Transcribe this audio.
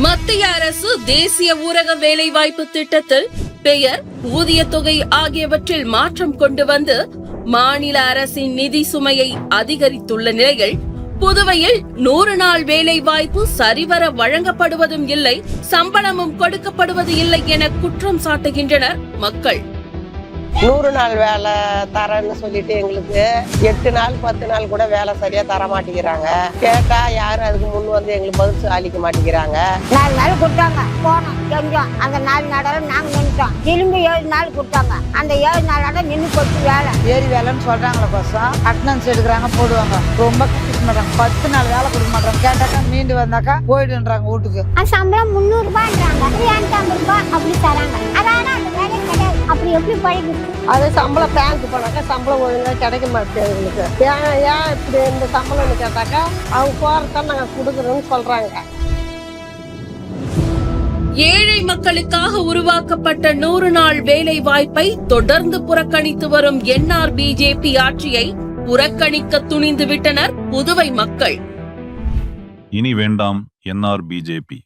மத்திய அரசு தேசிய ஊரக வேலைவாய்ப்பு திட்டத்தில் பெயர், ஊதிய தொகை ஆகியவற்றில் மாற்றம் கொண்டு வந்து மாநில அரசின் நிதி சுமையை அதிகரித்துள்ள நிலையில் புதுவையில் 100 நாள் வேலை வாய்ப்பு சரிவர வழங்கப்படுவதும் இல்லை, சம்பளமும் கொடுக்கப்படுவது இல்லை என குற்றம் சாட்டுகின்றனர் மக்கள். 100 நாள் வேலை தரேன்னு சொல்லிட்டு எங்களுக்கு 8 நாள் 10 நாள் கூட வேலை சரியா தர மாட்டேங்கிறாங்க. கேட்டா யாரும் அதுக்கு முன் வந்து எங்களுக்கு பதில் அளிக்க மாட்டேங்கிறாங்க. 4 நாள் கொடுத்தாங்க, போனோம் செஞ்சோம். அந்த 4 நாளோட நாங்க நின்றுட்டோம். திரும்பி 7 நாள் கொடுத்தாங்க. அந்த 7 நாளோட நின்று போச்சு வேலை. ஏறி வேலைன்னு சொல்றாங்களே பசம், அட்டனன்ஸ் எடுக்கிறாங்க, போடுவாங்க. ரொம்ப கட்டிக்க மாட்டாங்க. 10 நாள் வேலை கொடுக்க மாட்டாங்க. கேட்டாக்கா மீண்டு வந்தாக்கா போயிடுன்றாங்க வீட்டுக்கு. சம்பளம் 300 ரூபாய்ன்றாங்க, 250 ரூபாய் அப்படி தராங்க. அதான அந்த வேலை கிடையாது. அப்படி எப்படி படிக்கிறது? அது சம்பளம் பேங்க் போனாக்கா சம்பளம் ஒழுங்கா கிடைக்க மாட்டேங்குது எங்களுக்கு. ஏன் இப்படி இந்த சம்பளம்னு கேட்டாக்கா அவங்க போறதான் நாங்க கொடுக்குறோம்னு சொல்றாங்க. ஏழை மக்களுக்காக உருவாக்கப்பட்ட 100 நாள் வேலை வாய்ப்பை தொடர்ந்து புறக்கணித்து வரும் என்ஆர் பிஜேபி ஆட்சியை புறக்கணிக்க துணிந்து விட்டனர் புதுவை மக்கள். இனி வேண்டாம் என்ஆர் பிஜேபி.